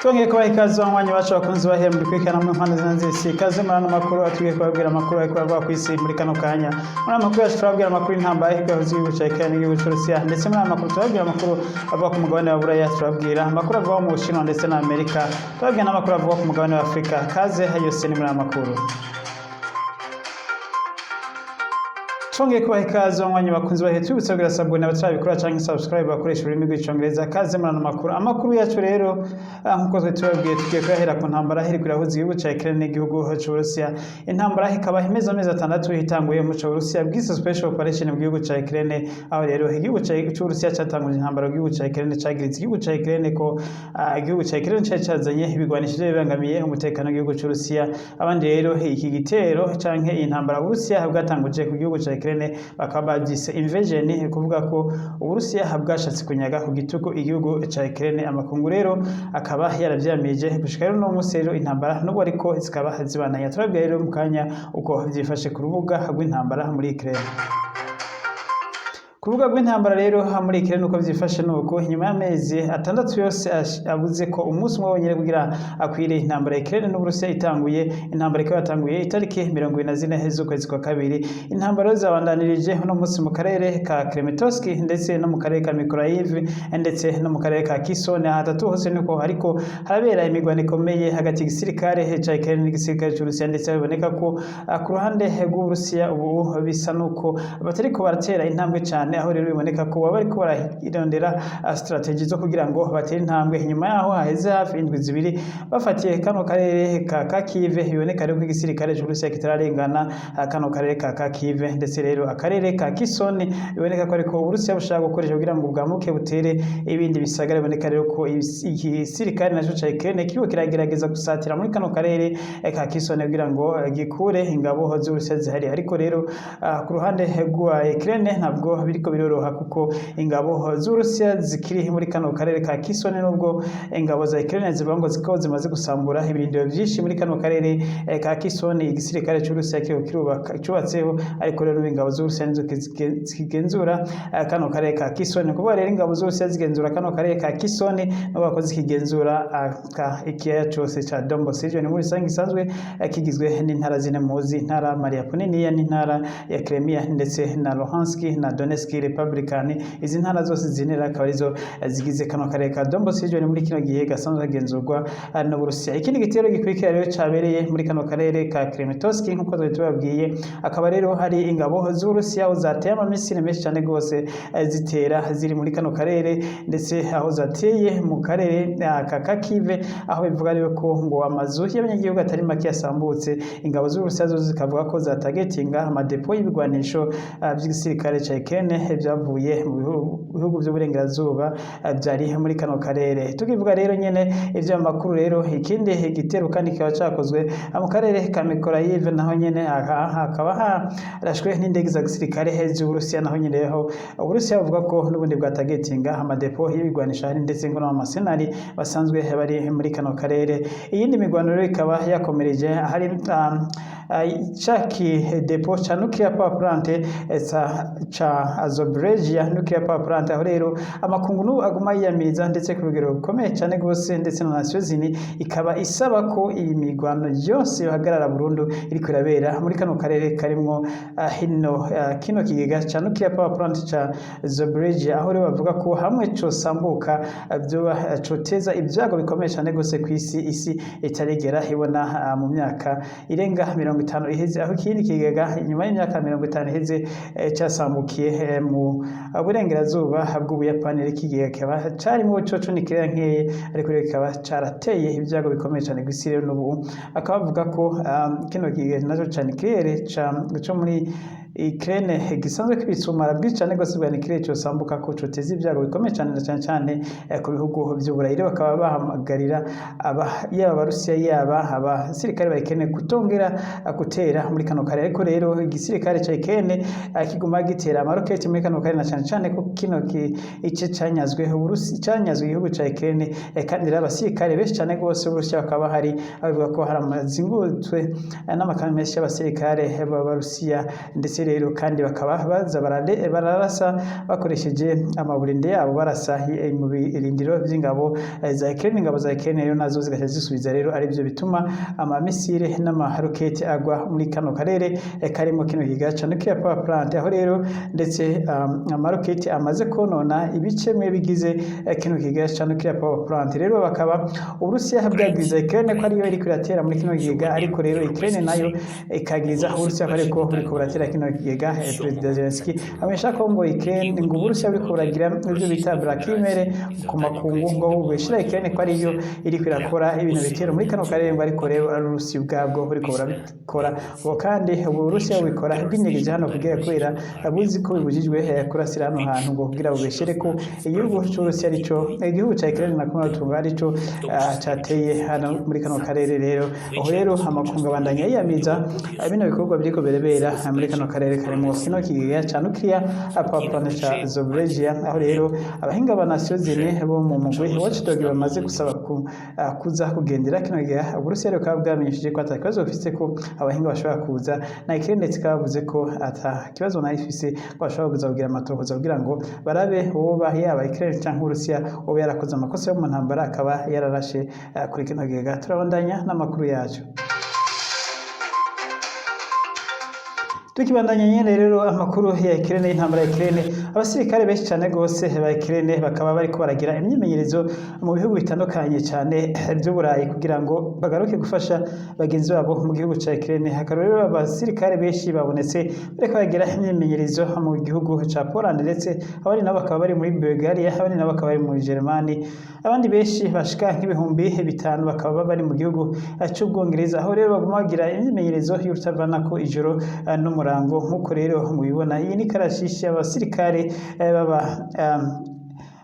Twongeye kubaha ikaze abanywanyi bacu bakunzi bahera muri kwikana mu mpande z'isi ikaze muri ano makuru atugiye kubabwira amakuru ariko avuga ku isi muri kano kanya. Muri amakuru yacu turababwira amakuru y'intambara y'igihugu cy'igihugu cya Ukraine n'igihugu cy'Urusiya, ndetse muri amakuru turababwira amakuru avuga ku mugabane wa Buraya, turababwira amakuru avuga mu Bushinwa ndetse na Amerika, turababwira n'amakuru avuga ku mugabane wa Afurika. Kaze yose ni muri amakuru. Twongeye kubaha ikaze abanywanyi bakunzi bahera twibutsa kugira sabone abatarabikora canke subscribe bakoresha ururimi rw'icongereza. Kaze muri ano makuru. Amakuru yacu rero nkuko tubabwiye tugiye kuyahera ku ntambara iriko irahuza igihugu ca Ukraine n'igihugu c'Uburusiya. Intambara ikaba imeze amezi 6 hitanguye mu c'Uburusiya bwise special operation mu gihugu ca Ukraine, aho rero igihugu c'Uburusiya catanguje intambara mu gihugu ca Ukraine cagiriza igihugu ca Ukraine ko igihugu ca Ukraine cazanye ibigwanishije bibangamiye umutekano w'igihugu c'Uburusiya. Abandi rero iki gitero canke intambara Uburusiya bwatanguje ku gihugu ca bakaba babyise invasion, kuvuga ko Uburusiya bwashatse kunyaga ku gitugu igihugu ca Ukraine. Amakungu rero akaba yaravyamije gushika rero no munsi rero intambara nubwo ariko zikaba zibananya. Turabwira rero mu kanya uko vyifashe ku rubuga rw'intambara muri Ukraine. Kurubuga rw'intambara rero muri Ukraine nuko vyifashe nuko nyuma y'amezi 6 yose abuze ko umunsi umwe wonyene kugira akwire intambara Ukraine n'Uburusiya itanguye. Intambara ikaba yatanguye itariki 24 z'ukwezi kwa kabiri. Intambara zabandanirije no munsi mu karere ka Krematorsk ndetse no mu karere ka Mykolaiv ndetse no mu karere ka Kherson. Hatatu hose nuko hariko harabera imigwano ikomeye hagati y'igisirikare ca Ukraine n'igisirikare c'Uburusiya, ndetse biboneka ko ku ruhande rw'Uburusiya ubu bisa nuko batariko baratera intambwe cyane, aho rero biboneka ko baba bariko bararondera strategy zo kugira ngo batere intambwe. Nyuma yaho haheze hafi indwi zibiri bafatiye kano karere ka Kharkiv, biboneka rero ko igisirikare c'Uburusiya kitararengana kano karere ka Kharkiv, ndetse rero akarere ka Kherson biboneka ko ariko Uburusiya bushaka gukoresha kugira ngo bwamuke butere ibindi bisagara. Biboneka rero ko igisirikare naco ca Ukraine kiriko kiragerageza gusatira muri kano karere ka Kherson kugira ngo gikure ingabo z'Uburusiya zihari, ariko rero ku ruhande rwa Ukraine ntabwo biriko biroroha kuko ingabo z'Uburusiya zikiri muri kano karere ka Kherson, nubwo ingabo za Ukraine zivuga ngo zikaba zimaze gusambura ibirindiro byinshi muri kano karere ka Kherson. Igisirikare c'Uburusiya kirubaka cyubatseho, ariko rero ingabo z'Uburusiya nizo zikigenzura kano karere ka Kherson. Kuba rero ingabo z'Uburusiya zigenzura kano karere ka Kherson no bakoze kigenzura ikiyaya cyose ca Donbas, region muri sangi isanzwe kigizwe n'intara zine muzi: intara Mariupol n'intara ya Crimea ndetse na Luhansk na Donetsk Republican. Izi ntara zose zinera akaba arizo zigize kano karere ka Donbas region muri kino gihe gasanzwe agenzurwa n'Uburusiya. Ikindi gitero gikurikira rero cabereye muri kano karere ka Krematorsk nkuko tubabwiye, akaba rero hari ingabo z'Uburusiya zateye amamisile menshi cyane gose zitera ziri muri kano karere, ndetse aho zateye mu karere ka Kharkiv, aho bivuga rero ko ngo amazu y'abanyagihugu atari make yasambutse. Ingabo z'Uburusiya zo zikavuga ko zatagetinga amadepo y'ibigwanisho by'igisirikare ca Ukraine byavuye mu bihugu by'uburengerazuba byari muri kano karere. Tukivuga rero nyene ivyo makuru rero, ikindi gitero kandi kikaba cakozwe mu karere ka Mykolaiv, naho nyene hakaba harashwe n'indege za gisirikare z'Uburusiya, naho nyene ho Uburusiya buvuga ko n'ubundi bwatagetinga amadepo y'ibigwanisha hari ndetse ngo n'amasenari basanzwe bari muri kano karere. Iyindi migwano rero ikaba yakomereje hari chaki depo cha nuclear power plant cha Zaporizhzhia nuclear power plant, aho rero amakungu n'ubu aguma yiyamiriza ndetse ku rugero rukomeye cyane gose, ndetse na Nations Unies ikaba isaba ko iyi migwano yose yohagarara burundu iriko irabera muri kano karere karimwo kino kigega cha nuclear power plant cha Zaporizhzhia, aho rero bavuga ko hamwe cyo sambuka byo coteza ibyago bikomeye cyane gose ku isi itarigera ibona mu myaka irenga 50 iheze, aho ikindi kigega nyuma y'imyaka 50 iheze cyasambukiye mu burengerazuba bw'Ubuyapani. Ikigega kikaba carimo coco nikira nkeye, ariko rero kikaba carateye ibyago bikomeye cyane ku isi. Rero n'ubu akaba bavuga ko kino kigega naco cyane kirere cyo muri Ukraine gisanzwe kibitsumara bwicane gose bwa nikire cyo sambuka ko coteza ibyago bikomeye cyane ku bihugu by'Uburayi. Bakaba bahamagarira yaba Abarusiya yaba abasirikare ba Ukraine kutongera gutera muri kano karere, ariko rero igisirikare ca Ukraine kiguma gitera amaroketi muri kano karere, na cyane ko kino ice canyazwe Uburusiya canyazwe igihugu ca Ukraine, kandi rero abasirikare benshi cyane gose Uburusiya bakaba hari abivuga ko hari amazingutwe n'amakamyo menshi y'abasirikare b'Abarusiya ndetse rero kandi bakaba baza bararasa bakoresheje amaburinde yabo barasa mu birindiro vy'ingabo za Ukraine. Ingabo za Ukraine rero nazo zigaca zisubiza rero ari byo bituma amamisire n'amaroketi agwa muri kano karere karimo kino kigaca nuclear power plant, aho rero ndetse amaroketi amaze konona ibice mwe bigize kino kigaca nuclear power plant. Rero bakaba Uburusiya bwagiriza Ukraine ko ariyo iri kuratera muri kino kiga, ariko rero Ukraine nayo ikagiriza Uburusiya ko ariko buriko buratera kino kiga. Perezida Zelensky amesha ko ngo Ukraine ngo Uburusiya buriko buragira ibyo bita blackmail ku makungu, ngo bubeshira Ukraine ko ariyo iri kwirakora ibintu bitero muri kano karere, ngo ariko rero Uburusiya ubwabwo buriko burabikora ngo kandi Uburusiya bubikora bwinyegeje hano kugira kubera abuzi ko bibujijwe kurasira hano hantu ngo kugira bubeshere ko igihugu cy'Uburusiya arico igihugu cya Ukraine na kumwe tunga arico cateye hano muri kano karere. Rero aho rero amakungu abandanya yiyamiza bino bikorwa biriko berebera muri kano karere karimo kino kigiga ca nuclear power plant ca Zaporizhzhia, aho rero abahinga ba Nations Unies bo mu mugwi Watchdog bamaze gusaba kuza kugendera kino giga. Uburusiya rero bukaba bwamenyesheje ko ata kibazo bufise ko abahinga bashobora kuza, na Ukraine ndetse kavuze ko ata kibazo nayo ifise ko bashobora kuza kugira amatohoza kugira ngo barabe uwo yaba Ukraine cyangwa Uburusiya uwo yarakoze amakosa yo mu ntambara akaba yararashe kuri kino giga. Turabandanya n'amakuru yacu. Tukibandanya nyene rero amakuru ya Ukraine y'intambara ya Ukraine, abasirikare benshi cyane gose ba Ukraine bakaba bariko baragira imyimenyerezo mu bihugu bitandukanye cyane by'Uburayi kugira ngo bagaruke gufasha bagenzi babo mu gihugu ca Ukraine. Hakarero abasirikare benshi babonetse bariko bagira imyimenyerezo mu gihugu ca Poland, ndetse abandi nabo bakaba bari muri Bulgaria, abandi nabo bakaba bari muri Germany, abandi benshi bashika nk'ibihumbi 5 bakaba bari mu gihugu cy'Ubwongereza, aho rero baguma bagira imyimenyerezo y'urutavanako ijoro no murango. Nkuko rero mubibona iyi ni karashishi abasirikare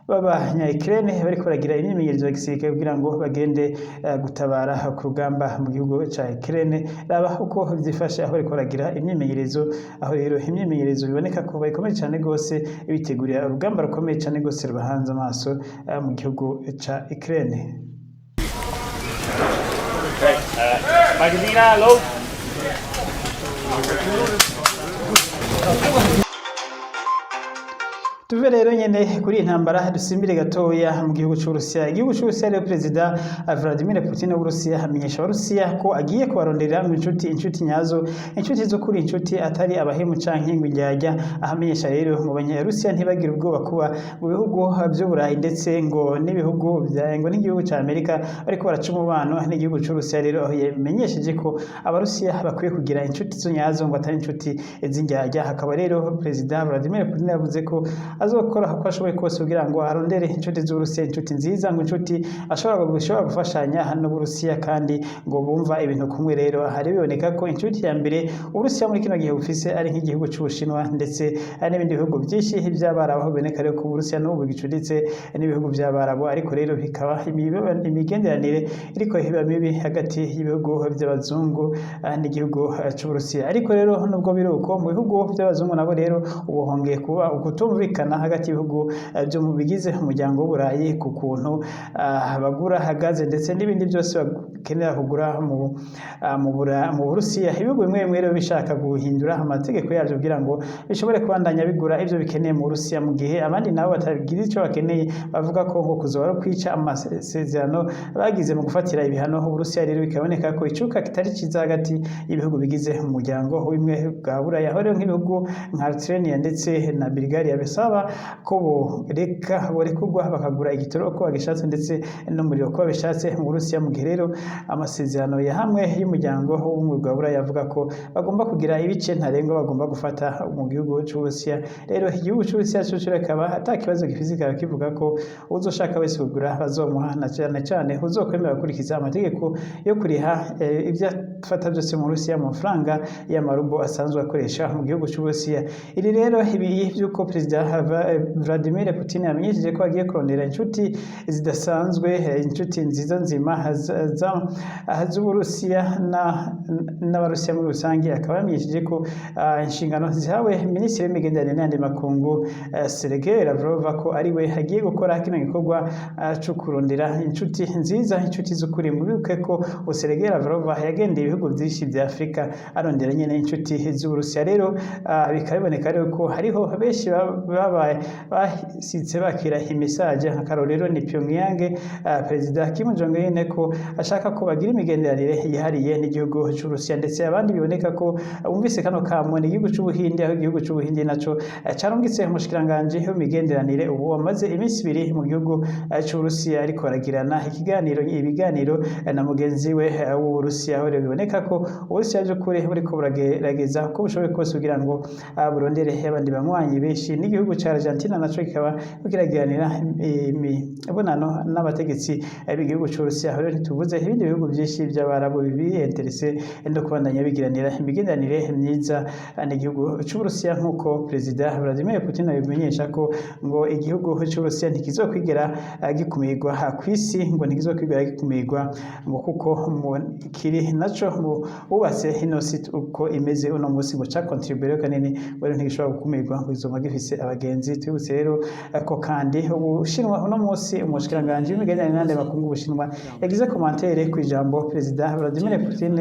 b'abanya Ukraine bariko baragira imyimenyerezo ya gisirikare kugira ngo bagende gutabara ku rugamba mu gihugu ca Ukraine. Raba uko vyifashe aho bariko baragira imyimenyerezo, aho rero imyimenyerezo biboneka ko bayikomeye cyane gose bitegurira urugamba rukomeye cyane gose rubahanze amaso mu gihugu ca Ukraine. Magdalena, low. Tuve rero nyene kuri intambara dusimbire gatoya mu gihugu cy'Uburusiya. Igihugu cy'Uburusiya rero Perezida Vladimir Putin w'Uburusiya amenyesha Abarusiya ko agiye kubaronderera mu inshuti nyazo, inshuti zo kuri inshuti atari abahemu canke ngo injyajya. Ahamenyesha rero mu Banyarusiya ntibagire ubwoba kuba mu bihugu by'Uburayi ndetse ngo n'ibihugu ngo n'igihugu ca Amerika ariko baraca umubano n'igihugu cy'Uburusiya. Rero aho yamenyesheje ko Abarusiya bakwiye kugira inshuti zo nyazo ngo atari inshuti z'injyajya. Hakaba rero Perezida Vladimir Putin yavuze ko azokora uko ashoboye kose kugira ngo arondere inshuti z'Uburusiya, inshuti nziza, ngo inshuti ashobora gufashanya hano Uburusiya kandi ngo bumva ibintu kumwe. Rero hari biboneka ko inshuti ya mbere Uburusiya muri kino gihe bufise ari nk'igihugu cy'Ubushinwa ndetse n'ibindi bihugu byinshi by'Abarabu, aho biboneka rero ko Uburusiya n'ubu gicuditse n'ibihugu by'Abarabu, ariko rero bikaba imigenderanire iriko iba mibi hagati y'ibihugu by'abazungu n'igihugu cy'Uburusiya. Ariko rero nubwo biruko mu bihugu by'abazungu nabo rero ubu hongeye kuba ukutumvikana hagati y'ibihugu byo mu bigize umuryango w'Uburayi ku kuntu bagura gaze ndetse n'ibindi byose bakenera kugura mu Burusiya. Ibihugu bimwe bimwe rero bishaka guhindura amategeko yabyo kugira ngo bishobore kubandanya bigura ibyo bikeneye mu Burusiya, mu gihe abandi nabo batagira icyo bakeneye bavuga ko ngo kuzora kwica amasezerano bagize mu gufatira ibihano Uburusiya. Rero bikaboneka ko icuka kitari ciza hagati y'ibihugu bigize umuryango w'imwe bwa Burayi, aho rero nk'ibihugu nka Lithuania ndetse na Bulgaria bisaba ko borekugwa bakagura igitoro uko bagishatse ndetse n'umuriro uko babishatse mu Burusiya, mu gihe rero amasezerano ya hamwe y'umuryango w'ubumwe bwa Burayi avuga ko bagomba kugira ibice ntarengwa bagomba gufata mu gihugu cy'Uburusiya. Rero igihugu cy'Uburusiya cyo kikaba ata kibazo gifise, kikaba kivuga ko uzoshaka wese kugura bazomuha, na cyane uzokwemera gukurikiza amategeko yo kuriha ibyo afata byose mu Burusiya mu mafaranga y'amarubo asanzwe akoresha mu gihugu cy'Uburusiya. Iri rero ibi by'uko Perezida Vladimir Putin yamenyesheje ko agiye kurondera inshuti zidasanzwe, inshuti nziza nzima inshingano z'Uburusiya n'Abarusiya muri rusange, akaba yamenyesheje ko inshingano zihawe Minisitiri w'imigenderanire n'ayandi makungu Sergei Lavrov ko ari we agiye gukora kino gikorwa cyo kurondera inshuti nziza, inshuti z'ukuri. Mubibuke ko Sergei Lavrov yagendeye ibihugu byinshi bya Afurika arondera nyine inshuti z'Uburusiya. Rero bikaba biboneka rero ko hariho benshi basitse bakira imisaje, akarorero ni Pyongyang, Perezida Kim Jong Un ko ashaka ko bagira imigenderanire yihariye n'igihugu cy'Uburusiya, ndetse abandi biboneka ko bumvise kano kamo n'igihugu cy'Ubuhinde, aho igihugu cy'Ubuhinde naco carungitse umushikiranganje w'imigenderanire ubu wamaze iminsi 2 mu gihugu cy'Uburusiya ariko aragirana ibiganiro na mugenzi we w'Uburusiya, aho biboneka ko Uburusiya by'ukuri buriko buragerageza ko bushoboye kose kugira ngo burondere abandi banywanyi benshi, n'igihugu cya Argentina naco kikaba kiragiranira imibonano n'abategetsi b'igihugu cy'Uburusiya. Aho ntituvuze ibindi bihugu byinshi by'Abarabu biyenterese no kubandanya bigiranira imigenderanire myiza n'igihugu cy'Uburusiya, nk'uko Perezida Vladimir Putin abimenyesha ko ngo igihugu cy'Uburusiya ntikizokwigera gikumirwa ku isi, ngo ntikizokwigera gikumirwa ngo kuko kiri naco ngo ubatse ino site uko imeze uno munsi ngo cakontribuye kanini, rero ntigishobora gukumirwa ngo izoma gifise abagenzi. Tubutse rero ko kandi Ubushinwa uno munsi umushikiranganje w'imigenderanire n'ayandi makungu Ubushinwa yagize commentaire ku ijambo Perezida Vladimir Putin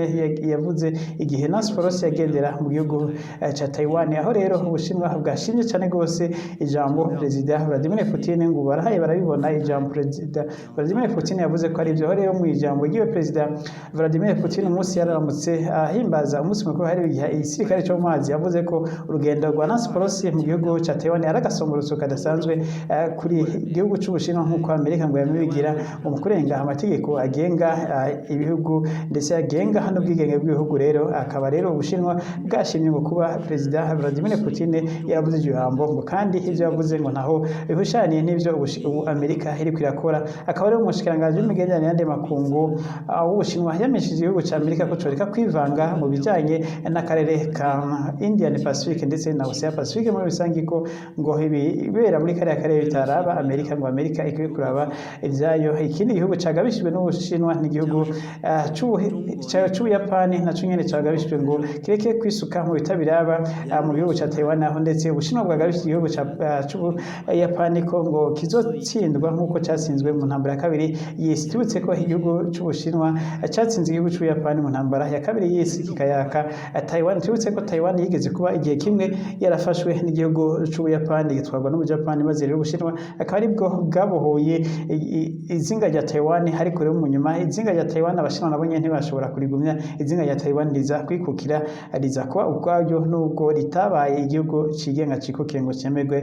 yavuze igihe Nancy Pelosi yagendera mu gihugu ca Taiwan, aho rero Ubushinwa bwashimye cyane gose ijambo Perezida Vladimir Putin, ngo barahaye barabibona ijambo Perezida Vladimir Putin yavuze ko ari byo. Aho rero mu ijambo giwe Perezida Vladimir Putin umunsi yaramutse ahimbaza umunsi mukuru hari igisirikare cyo mu mazi, yavuze ko urugendo rwa Nancy Pelosi mu gihugu ca Taiwan ari agasomborotso kadasanzwe kuri igihugu cy'Ubushinwa, nk'uko Amerika ngo yabigira mu kurenga amategeko agenga ibihugu ndetse agenga hano bwigenge bw'ibihugu. Rero akaba rero Ubushinwa bwashimye ngo kuba Perezida Vladimir Putin yaravuze ijambo ngo kandi ivyo yavuze ngo naho bihushaniye n'ivyo Amerika iri kwirakora. Akaba rero umushikiranganje w'imigenderanire n'ayandi makungu w'Ubushinwa yamesheje igihugu ca Amerika ko coreka kwivanga mu bijanye n'akarere ka Indian Pacific ndetse na Ocean Pacific muri rusange, ko ngo ibibera muri kariya karere bitaraba Amerika, ngo Amerika ikwiye kuraba ivyayo. Ikindi gihugu cagabishijwe n'Ubushinwa n'igihugu c'Ubuyapani, naco nyene cagabishijwe ngo kireke kwisuka mu bitabiraba mu gihugu ca Taiwan, aho ndetse Ubushinwa bwagabishije igihugu c'Ubuyapani ko ngo kizotsindwa nk'uko catsinzwe mu ntambara ya kabiri y'isi. Tubutse ko igihugu c'Ubushinwa catsinze igihugu c'Ubuyapani mu ntambara ya kabiri y'isi kikayaka Taiwan. Tubutse ko Taiwan yigeze kuba igihe kimwe yarafashwe n'igihugu c'Ubuyapani gitwarwa n'Ubuyapani, maze rero Ubushinwa akaba aribwo bwabohoye izinga rya Taiwan. Ariko rero mu nyuma izinga rya Taiwan Abashinwa nabo nyene ntibashobora kurigumya, izinga rya Taiwan riza kwikukira, riza kuba ubwaryo nubwo ritabaye igihugu cigenga cikukiye ngo cemerwe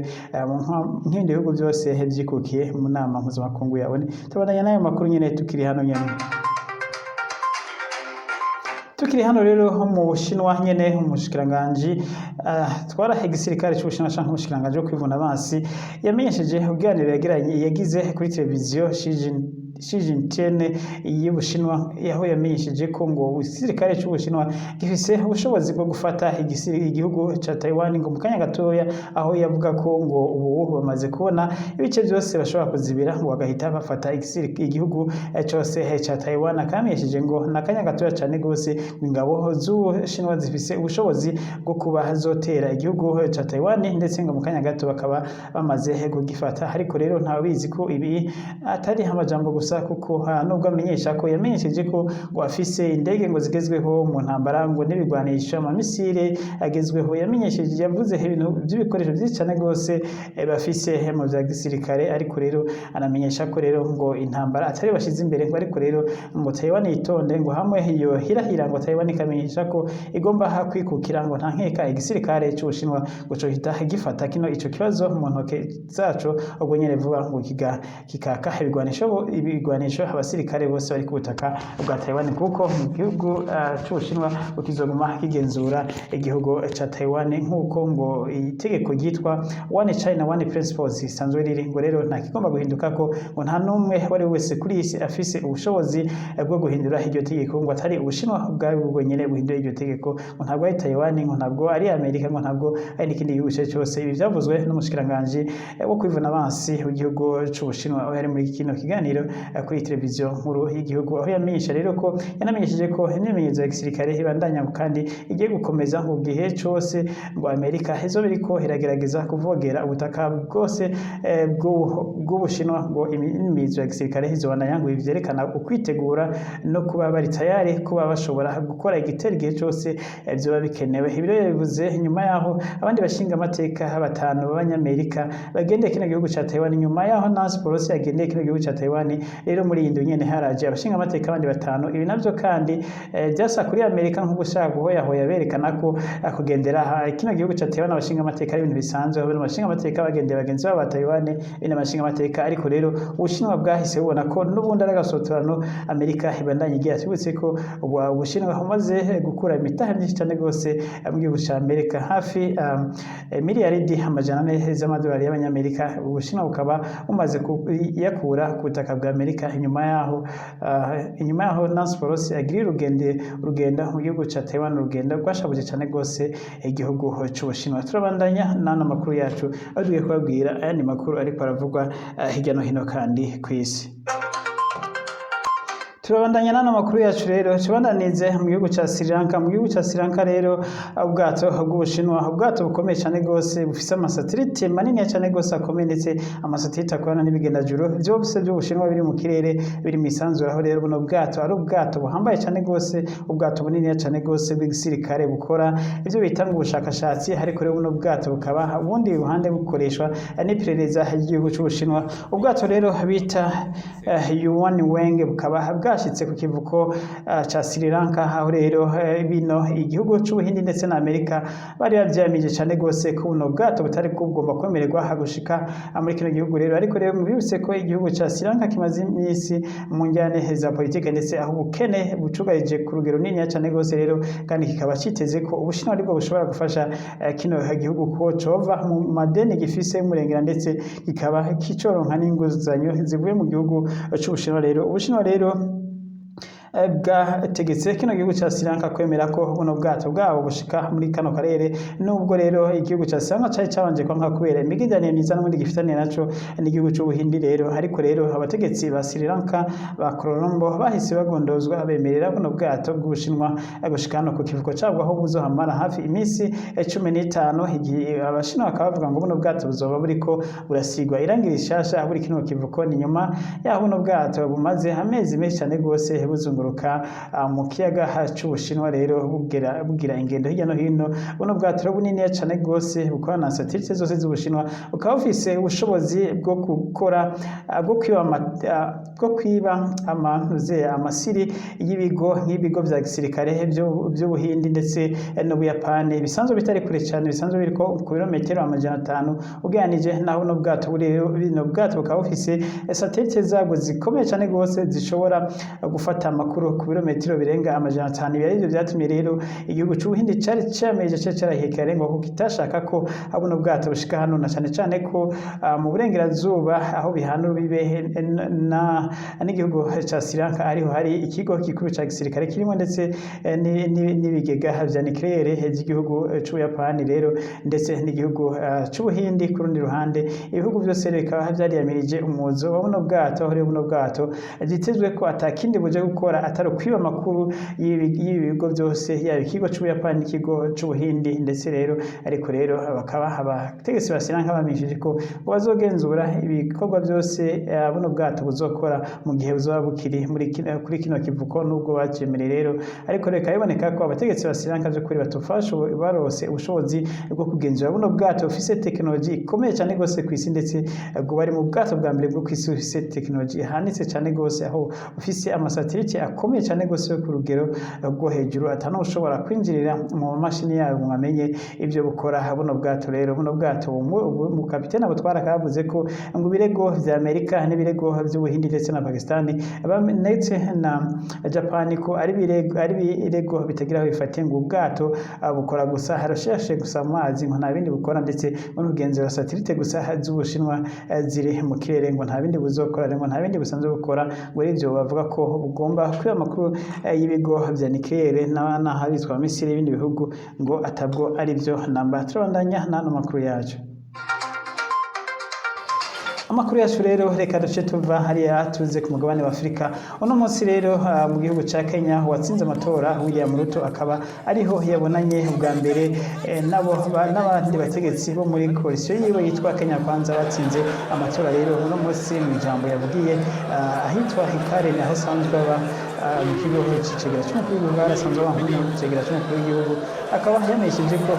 nk'ibindi bihugu byose vyikukiye mu nama mpuzamakungu yabone. Tubandanya n'ayo makuru nyene tukiri hano nyene. Tukiri hano rero mu Bushinwa nyene umushikiranganje twara igisirikare cy'Ubushinwa canke umushikiranganje wo kwivuna abansi yamenyesheje ubwanire yagize kuri televiziyo Xi Jinping y'Ubushinwa, aho yamenyesheje ko ngo igisirikare cy'Ubushinwa gifise ubushobozi bwo gufata igihugu ca Taiwan ngo mu kanya gatoya, aho yavuga ko ngo ubu bamaze kubona ibice byose bashobora kuzibira ngo bagahita bafata igihugu cyose ca Taiwan. Akamenyesheje ngo nakanya gatoya cyane gose ingabo z'Ubushinwa zifise ubushobozi bwo kuba zotera igihugu ca Taiwan, ndetse ngo mu kanya gato bakaba bamaze kugifata. Ariko rero ntabizi ko ibi atari amajambo gusa, kuko nubwo amenyesha ko yamenyesheje ko ngo afise indege ngo zigezweho mu ntambara ngo n'ibigwanisha amamisire agezweho. Yamenyesheje yavuze ibintu by'ibikoresho byinshi cyane gose bafise mu bya gisirikare. Ariko rero anamenyesha ko rero ngo intambara atari bashize imbere, ngo ariko rero ngo Taiwan yitonde ngo hamwe iyo hirahira ngo Taiwan ikamenyesha ko igomba kwikukira ngo nta nkeka igisirikare cy'Ubushinwa ngo cyo hita gifata ico kibazo mu ntoke zaco, ubwo nyene vuba ngo kikaka ibigwanisho abasirikare bose bari ku butaka bwa Taiwan, kuko mu gihugu cy'Ubushinwa ukizoguma kigenzura igihugu ca Taiwan, nk'uko ngo itegeko ryitwa One China One Principles isanzwe riri. Ngo rero nta kigomba guhinduka ko ngo nta numwe wari wese kuri isi afise ubushobozi bwo guhindura iryo tegeko, ngo atari Ubushinwa bwawe bwonyene buhindura iryo tegeko, ngo ntabwo ari Taiwan, ngo ntabwo ari Amerika, ngo ntabwo ari n'ikindi gihugu cyose. Ibi byavuzwe n'umushikiranganje wo kwivuna abansi w'igihugu cy'Ubushinwa aho yari muri kino kiganiro kuri televiziyo nkuru y'igihugu aho yamenyesha rero ko yanamenyesheje ko imyimenyerezo ya gisirikare ibandanya kandi igiye gukomeza mu gihe cyose ngo Amerika izoba iriko iragerageza kuvogera ubutaka bwose bw'Ubushinwa ngo imyimenyerezo ya gisirikare izobandanya ngo ivyerekana ukwitegura no kuba bari tayari kuba bashobora gukora igitero igihe cyose vyoba bikenewe. Ibi rero bivuze nyuma yaho abandi bashinga amateka batanu b'abanyamerika bagendeye kino gihugu ca Taiwan, nyuma yaho Nancy Pelosi yagendeye kino gihugu ca Taiwan, rero muri iyi ndwi nyene haraje abashinga amateka abandi batanu. Ibi navyo kandi vyasa kuri Amerika nko gushaka guhoyahoya berekana ko kugendera kino gihugu ca Taiwan abashinga amateka ari ibintu bisanzwe, abo bashinga amateka bagendeye bagenzi babo ba Taiwan bene abashinga amateka, ariko rero Ubushinwa bwahise bubona ko n'ubundi ari agasotorano Amerika ibandanye igira. Tubutse ko Ubushinwa bumaze gukura imitahe myinshi cyane gose mu gihugu ca Amerika, hafi miliyaridi amajana ane z'amadolari y'abanyamerika. Ubushinwa bukaba bumaze kuyakura ku butaka bwa Amerika inyuma yaho Nancy Pelosi agiriye urugendo mu gihugu ca Taiwan, urugendo rwashabuje cyane gose igihugu c'Ubushinwa. Turabandanya n'ano makuru yacu aho tugiye kubabwira ayandi makuru ariko aravugwa hirya no hino kandi kw'isi. Turabandanya n'ano makuru yacu rero tubandanize mu gihugu ca Sri Lanka. Mu gihugu ca Sri Lanka rero ubwato bw'Ubushinwa, ubwato bukomeye cyane gose bufise amasatelite manini cyane gose akomeye, ndetse amasatelite akorana n'ibigendajuru byose by'Ubushinwa biri mu kirere, biri mu isanzure. Aho rero buno bwato ari ubwato buhambaye cyane gose, ubwato bunini cyane gose bw'igisirikare bukora ivyo bitanga ubushakashatsi, ariko rero buno bwato bukaba ubundi ruhande bukoreshwa n'iperereza ry'igihugu c'Ubushinwa. Ubwato rero bita Yuan Weng bukaba bwashitse ku kivuko ca Sri Lanka, aho rero bino igihugu c'Ubuhindi ndetse na Amerika bari bavyamije cyane gose ko buno bwato butari bugomba kwemererwa gushika muri kino gihugu rero. Ariko rero mubibutse ko igihugu ca Sri Lanka kimaze imisi mu njyane za politike, ndetse aho ubukene bucugarije ku rugero runini cyane gose rero, kandi kikaba citeze ko Ubushinwa aribwo bushobora gufasha kino gihugu ko cova mu madeni gifise y'umurengera, ndetse kikaba kicoronka n'inguzanyo zivuye mu gihugu c'Ubushinwa. Rero Ubushinwa rero bwategetse kino gihugu ca Sri Lanka kwemera ko buno bwato bwabo bushika muri kano karere, nubwo rero igihugu ca Sri Lanka cari cabanje kwanka kubera imigenderanire myiza n'ubundi gifitaniye naco n'igihugu c'Ubuhindi rero. Ariko rero abategetsi ba Sri Lanka ba Colombo bahise bagondozwa bemerera buno bwato bw'Ubushinwa gushika hano ku kivuko cabwo, aho buzohamara hafi imisi 15. Igihe Abashinwa bakaba bavuga ngo buno bwato buzoba buriko burasigwa irangi rishasha buri kino kivuko, ni nyuma yaho buno bwato bumaze amezi menshi cyane gose buzunguruka mu kiyaga c'Ubushinwa rero bugira ingendo hirya no hino. Buno bwato bunini cyane gose bukora na satelite zose z'Ubushinwa, bukaba bufise ubushobozi bwo gukora bwo kwiba amasiri y'ibigo nk'ibigo vya gisirikare by'Ubuhindi ndetse n'Ubuyapani, bisanzwe bitari kure cyane, bisanzwe biriko ku birometero 500 ugereranije naho buno bwato buno bwato bukaba bufise satelite zabwo zikomeye cyane gose zishobora gufata amakuru ku birometero birenga 500. Ibi arivyo vyatumye rero igihugu c'Ubuhindi cari cameje carahekare ngo kitashaka ko buno bwato bushika hano, na cyane cyane ko mu burengerazuba aho bihanura bibe n'igihugu ca Sri Lanka ariho hari ikigo gikuru ca gisirikare kirimo ndetse n'ibigega vya nucleaire by'igihugu c'Ubuyapani rero, ndetse n'igihugu c'Ubuhindi. Ku rundi ruhande ibihugu byose bikaba vyariyamirije umuzo wa buno bwato, aho rero buno bwato gitezwe ko atakindi buje gukora atari kwiba amakuru y'ibigo byose, yaba ikigo c'Ubuyapani n'ikigo c'Ubuhindi ndetse rero. Ariko rero bakaba abategetsi ba Sri Lanka bamishije ko bazogenzura ibikorwa byose buno bwato buzokora mu gihe buzoba bukiri kuri kino kivuko, nubwo bacemereye rero. Ariko reka biboneka ko abategetsi ba Sri Lanka byo kuri batufasha barose ubushobozi bwo kugenzura buno bwato bufise tekinoloji ikomeye cyane gose kw'isi, ndetse bwo bari mu bwato bwa mbere bwo kw'isi bufise tekinoloji ihanitse cyane gose, aho bufise amasatelite akomeye cyane gose ku rugero rwo hejuru, atano ushobora kwinjirira mu mashini yayo ngo amenye ibyo bukora. Buno bwato rero buno bwato mu kapiteni abutwara kavuze ko ngo ibirego vya Amerika n'ibirego by'Ubuhindi ndetse na Pakistani ndetse na Japan ko ari birego bitagira aho bifatiye, ngo ubwato bukora gusa harashashe gusa amazi, ngo nta bindi bukora, ndetse n'urugenzura satelite gusa z'Ubushinwa ziri mu kirere, ngo nta bindi buzokora, ngo nta bindi busanzwe bukora. Ngo ivyo bavuga ko bugomba kwiba amakuru y'ibigo vya nucleaire n'ahabitswa Misiri y'ibindi bihugu, ngo atabwo ari byo namba. Turabandanya n'ano makuru yacu. Amakuru yacu rero reka duce tuva hariya tuze ku mugabane wa Afurika. Uno munsi rero mu gihugu ca Kenya watsinze amatora William Ruto akaba ariho yabonanye ubwa mbere n'abandi bategetsi bo muri coalition yiwe yitwa Kenya Kwanza batsinze amatora rero uno munsi mu ijambo yavugiye ahitwa Hikare aho asanzwe aba mu kigo c'icegera c'umukuru w'igihugu arasanzwe aba mu cegera c'umukuru w'igihugu akaba yamenyesheje ko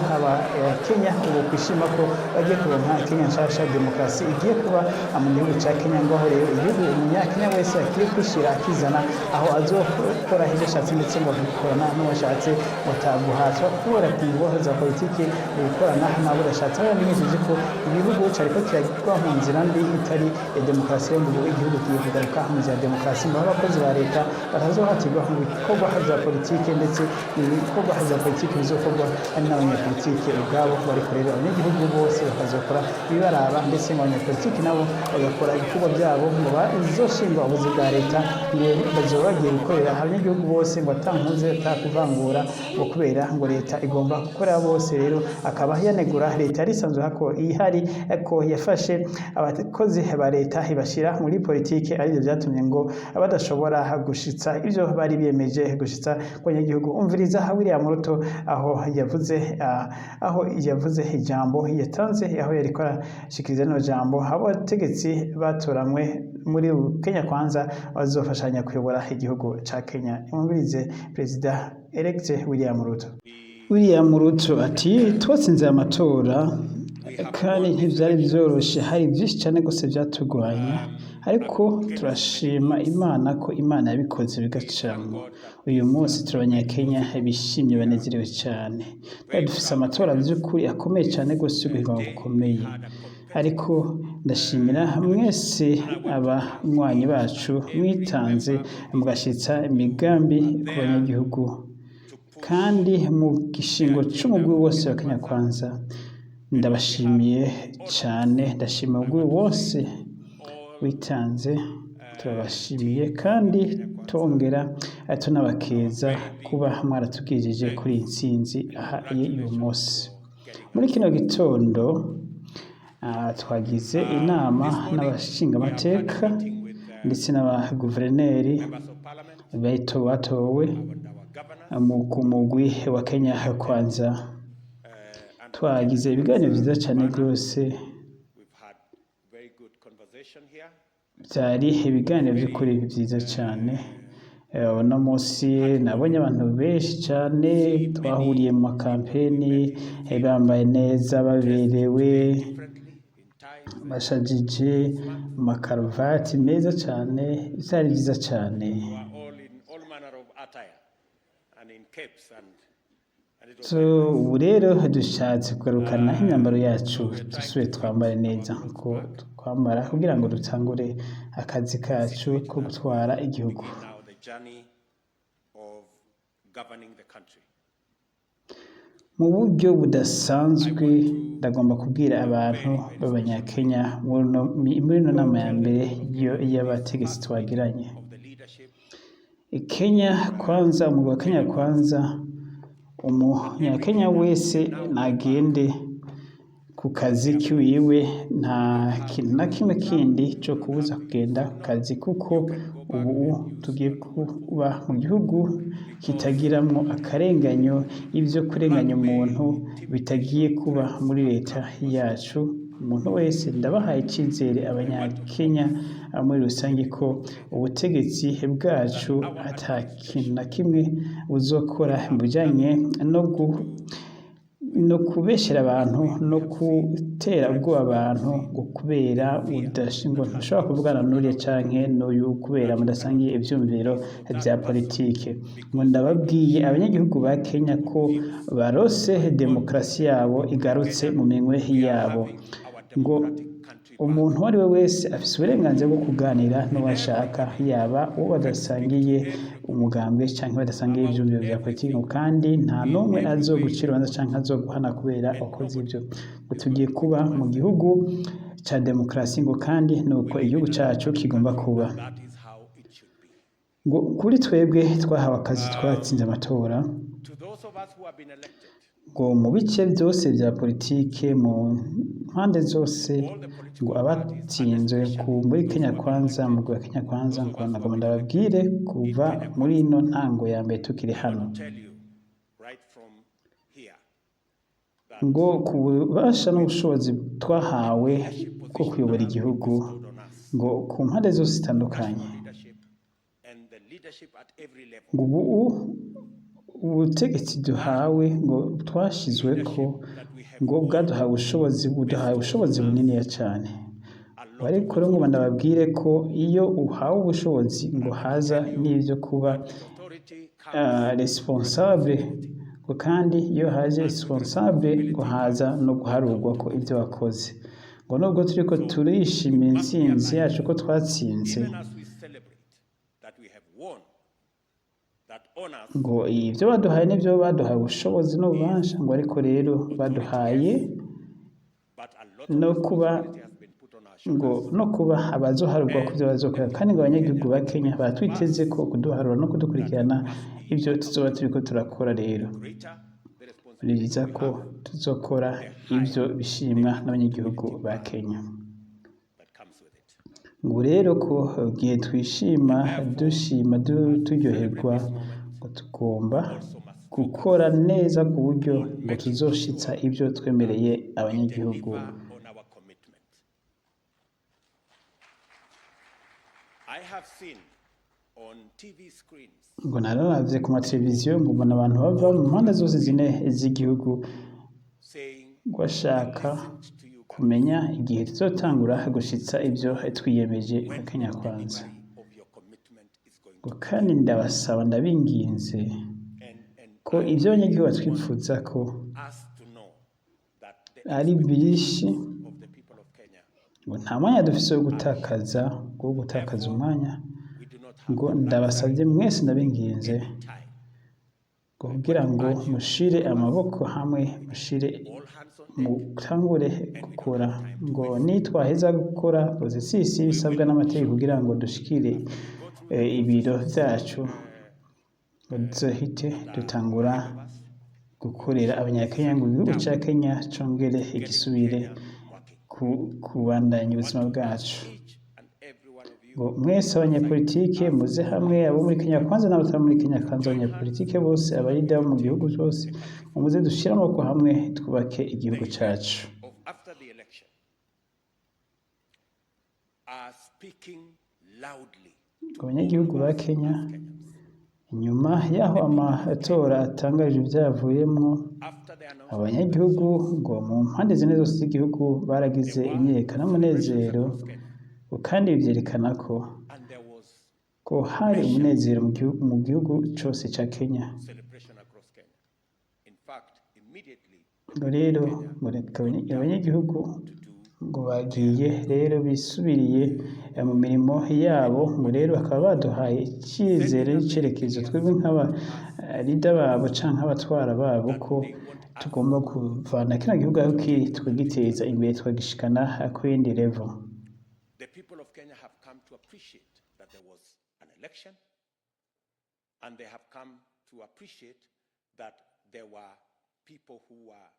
Kenya ubu kwishima ko bagiye kuronka Kenya nshasha demokarasi igiye kuba mu gihugu ca Kenya ngo aho rero igihugu umunyakenya wese akwiye kwishira akizana aho azokora ivyo ashatse ndetse ngo gukorana n'uwashatse bataguhatwa kubera ku nguvu za politiki gukorana nabo bashatse aho yamenyesheje ko igihugu cariko kiragirwa mu nzira mbi itari demokarasi yo mu igihugu kigiye kugaruka mu nzira ya demokarasi ngo abakozi ba leta batazohatirwa mu bikorwa vya politiki ndetse ibikorwa vya politiki bizokorwa ari n'abanyapolitiki ubwabo bariko rero abanyagihugu bose bakazokora ibibaraba ndetse n'abanyapolitiki nabo bagakora ibikorwa byabo ngo bazoshingwa ubuzi bwa leta bazoba bagiye gukorera abanyagihugu bose ngo atankuze atakuvangura ngo kubera ngo leta igomba gukorera bose rero akaba yanegura leta yari isanzwe hako ihari ko yafashe abakozi ba leta ibashira muri politiki arivyo vyatumye ngo badashobora gushitsa ivyo bari biyemeje gushitsa abanyagihugu. Umviriza William Ruto aho yavuze ijambo yatanze aho yariko arashikiriza no jambo abategetsi batoranywe muri Kenya Kwanza bazofashanya kuyobora igihugu ca Kenya. Umvirize Perezida elect William Ruto ati twatsinze amatora kandi ntivyari vyoroshe hari vyinshi cane gose vyatugwanya ariko turashima Imana ko Imana yabikoze bigacamo. Uyu munsi turabanyakenya bishimye banezerewe cyane dufise amatora vy'ukuri akomeye cyane gose guhiganwa gukomeye ariko ndashimira mwese abanywanyi bacu mwitanze mugashitsa imigambi ku banyagihugu kandi mu gishingo c'umugwi wose wa Kenya Kwanza ndabashimiye cyane ndashima umugwi wose witanze turabashimiye kandi tongera tunabakeza kuba mwaratubwirije kuri intsinzi aha uyu munsi. Muri kino gitondo twagize inama n'abashinga amateka ndetse n'abaguverineri batowe ku mugwi wa Kenya Kwanza. Twagize ibiganiro vyiza cyane rwose byari ibiganiro by'ukuri byiza cyane. Uno munsi nabonye abantu benshi cyane twahuriye mu makampeni bambaye neza baberewe bashajije mu makaruvati meza cyane byari byiza cyane. Ubu rero dushatse kugarukana imyambaro yacu dusubire twambare neza nkuko twambara kugira ngo dutangure akazi kacu ko gutwara igihugu. Mu buryo budasanzwe ndagomba kubwira abantu b'abanyakenya muri ino nama ya mbere y'abategetsi twagiranye. Kenya Kwanza, umugwi wa Kenya Kwanza, umunyakenya wese nagende ku kazi kiwiwe nta kintu na kimwe kindi cyo kubuza kugenda ku kazi kuko ubu tugiye kuba mu gihugu kitagiramwo akarenganyo ibyo kurenganya umuntu bitagiye kuba muri leta yacu. Umuntu wese ndabahaye icyizere abanyakenya muri rusange ko ubutegetsi bwacu ata kintu na kimwe buzokora mu bijanye no kubeshyera abantu no gutera ubwoba abantu ngo kubera udashingo ntushobora kuvugana n'uriya canke n'uyu kubera mudasangiye ivyumviro vya politike. Ngo ndababwiye abanyagihugu ba Kenya ko barose demokarasi yabo igarutse mu minwe yabo, ngo umuntu uwo ari we wese afise uburenganzira bwo kuganira n'uwashaka yaba uwo badasangiye umugambwe canke badasangiye ivyumviro vya politiki, kandi nta n'umwe azogucira urubanza canke azoguhana kubera wakoze ivyo. Ngo tugiye kuba mu gihugu ca demokarasi ngo kandi nuko igihugu cacu kigomba kuba. Ngo kuri twebwe twahawe akazi twatsinze amatora ngo mu bice byose bya politike mu mpande zose ngo abatsinzwe muri Kenya Kwanza mu rwa Kenya Kwanza ngo nagomba ndababwire kuva muri ino ntango ya mbere tukiri hano ngo ku bubasha n'ubushobozi twahawe bwo kuyobora igihugu ngo ku mpande zose zitandukanye ngo ubu ubutegetsi duhawe ngo twashizwe ko ngo bwaduhaye ubushobozi buniniya cyane ariko rero ngo ndababwire ko iyo uhawe ubushobozi ngo haza n'ibyo kuba responsable ngo kandi iyo haje responsable ngo haza no guharurwa ko ibyo wakoze ngo nubwo turiko turishimira intsinzi yacu ko twatsinze ngo ibyo baduhaye n'ibyo baduhaye ubushobozi n'ububasha ngo ariko rero baduhaye no kuba abazoharurwa ku byo bazokora kandi ngo abanyagihugu ba Kenya batwiteze ko kuduharura no kudukurikirana ibyo tuzoba turiko turakora rero ni byiza ko tuzokora ibyo bishimwa n'abanyagihugu ba Kenya ngo rero ko igihe twishima turyoherwa ngo tugomba gukora neza ku buryo ngo tuzoshitsa ibyo twemereye abanyagihugu ngo nararavye ku mateleviziyo ngo mbona abantu bava mu mpande zose zine z'igihugu bashaka kumenya igihe tuzotangura gushitsa ibyo twiyemeje nka Kenya Kwanza ngo kandi ndabasaba ndabinginze ko ibyo abanyagihugu batwifuza ko ari byinshi ngo nta mwanya dufise wo gutakaza umwanya ngo ndabasabye mwese ndabinginze ngo kugira ngo mushire amaboko hamwe mutangure gukora ngo nitwaheza gukora processus bisabwa n'amategeko kugira ngo dushikire ibiro byacu ngo duhite dutangura gukorera abanyakenya ngo igihugu cya Kenya congere igisubire kubandanya ubuzima bwacu ngo mwese abanyapolitike muze hamwe abo muri Kenya Kwanza n'abatari muri Kenya Kwanza abanyapolitike bose abarida mu gihugu cyose muze dushira amaboko hamwe twubake igihugu cyacu abanyagihugu ba Kenya nyuma y'aho amatora atangaje ibyavuyemo abanyagihugu ngo mu mpande zine zose z'igihugu baragize imyiyerekano n'umunezero kandi byerekana ko hari umunezero mu gihugu cyose cya Kenya ngo rero abanyagihugu ngo bagiye rero bisubiriye mu mirimo yabo ngo rero bakaba baduhaye icyizere n'icyerekezo twebwe nk'abarida babo cyangwa abatwara babo ko tugomba kuvana kino gihugu aho kiri tukagiteza imbere tukagishikana ku yindi level. The people of Kenya have come to appreciate that there was an election, and they have come to appreciate that there were people who were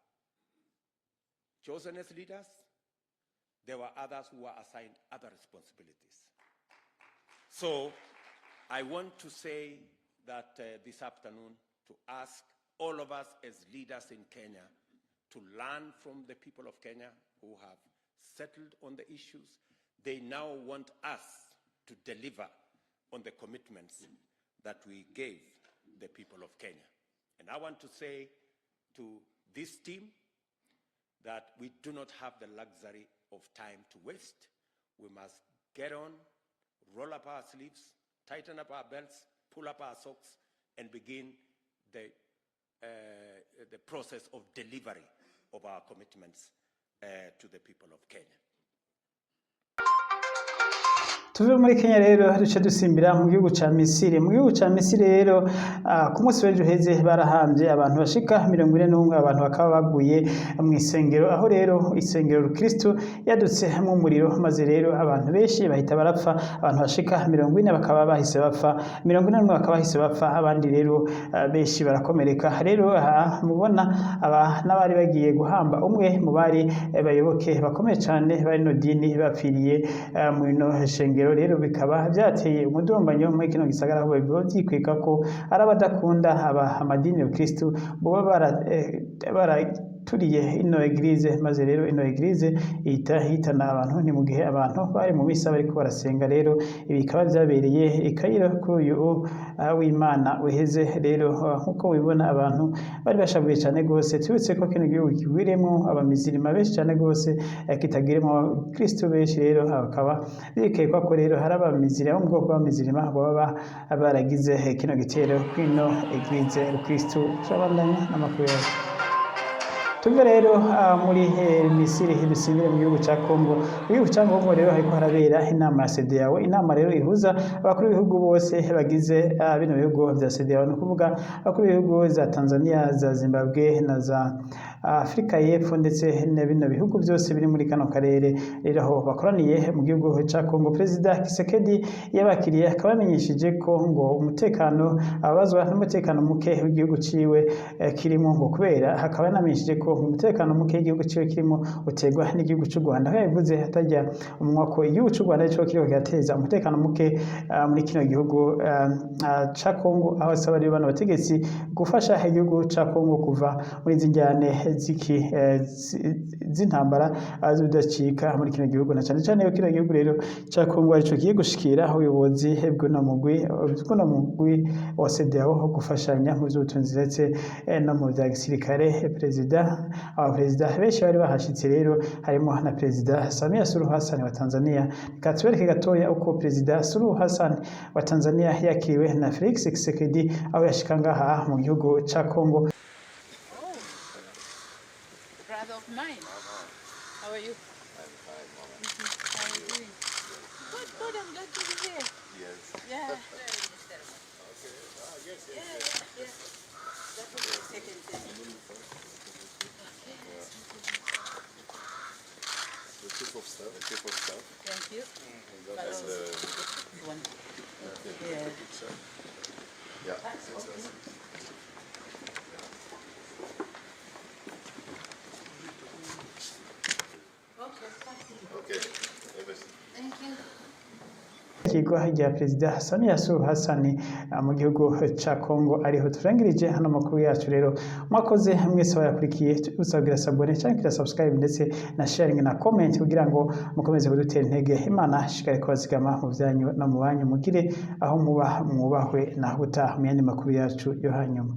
chosen as leaders. There were others who were assigned other responsibilities. So I want to say that this afternoon to ask all of us as leaders in Kenya to learn from the people of Kenya who have settled on the issues. They now want us to deliver on the commitments that we gave the people of Kenya. And I want to say to this team that we do not have the luxury of time to waste. We must get on, roll up our sleeves, tighten up our belts, pull up our socks, and begin the process of delivery of our commitments to the people of Kenya. tuve muri Kenya rero duce dusimbira mu gihugu ca Misiri. Mu gihugu ca Misiri rero ku munsi w'ejo heze barahambye abantu bashika 41 abantu bakaba baguye mu isengero, aho rero isengero Rukristo yadutse mu muriro, maze rero abantu benshi bahita barapfa, abantu bashika 40 bakaba bahise bapfa, 41 bakaba bahise bapfa, abandi rero benshi barakomereka. Rero mubona aba n'abari bagiye guhamba umwe mu bari bayoboke bakomeye cyane bari no dini bapfiriye mu ino shengero. Rero bikaba byateye umudumbanyo muri kino gisagara, aho biba byikwika ko ari abadakunda amadini ya Kristo bo baraturiye ino eglise, maze rero ino eglise ihitana abantu. Ni mu gihe abantu bari mu misa bariko barasenga. Rero ibi bikaba byabereye i Kairo kuri uyu w'Imana uheze. Rero nkuko wibona abantu bari bashavuye cyane gose, tubitse ko kino gihugu kigwiremo abamizirima benshi cyane gose, kitagiremo Kristo benshi. Rero bakaba bikekwa ko rero hari abamizirima bo mu bwoko bw'abamizirima baba baragize kino gitero kwino eglise Kristo. Turabandanya n'amakuru yacu. Tuve rero muri Misiri dusubire mu gihugu ca Kongo. Mu gihugu ca Kongo rero hariko harabera inama ya CEDEAO, inama rero ihuza abakuru b'ibihugu bose bagize bino bihugu vya CEDEAO, ni ukuvuga abakuru b'ibihugu za Tanzania, za Zimbabwe na za Afrika y'Epfo ndetse na bino bihugu byose biri muri kano karere. Rero aho bakoraniye mu gihugu ca Kongo, Perezida Tshisekedi yabakiriye akaba yamenyesheje ko ngo umutekano abazwa n'umutekano muke w'igihugu ciwe kirimo, ngo kubera hakaba yanamenyesheje ko umutekano muke w'igihugu ciwe kirimo utegwa n'igihugu cy'u Rwanda. Aho yavuze hatajya umunwa ko igihugu cy'u Rwanda cyo kiriko kirateza umutekano muke muri kino gihugu ca Kongo, aho asaba rero bano bategetsi gufasha igihugu ca Kongo kuva muri zinjyane z'intambara zidacika muri kino gihugu, na cyane cyane kino gihugu rero ca Kongo arico kigiye gushikira ubuyobozi bw'uno mugwi wa CEDEAO ho gufashanya mu by'ubutunzi ndetse no mu bya gisirikare. Perezida benshi bari bahashitse, rero harimo na Perezida Samia Suluhu Hassan wa Tanzania. Reka tubereke gatoya uko Perezida Suluhu Hassan wa Tanzania yakiriwe na Felix Tshisekedi aho yashika ngaha mu gihugu ca Kongo. Brother of mine. How are you? I'm fine, Mama. How are you doing? Good, good. I'm glad to be here. Yes. Yeah. Okay. Yes. That was the second thing. The tip of stuff. Thank you. And that's the one. yeah. Yeah. Okay. Thank you. Ikigwa rya Perezida Samia Suluhu Hassan mu gihugu ca Kongo ariho turangirije hano makuru yacu. Rero mwakoze mwese bayakurikiye, usabwira sabone cyangwa subscribe ndetse na sharing na comment kugira ngo mukomeze kudutera intege. Imana shikare kubazigama mu byanyu no mu banyu, mugire aho muba mwubahwe na huta mu yandi makuru yacu yo hanyuma.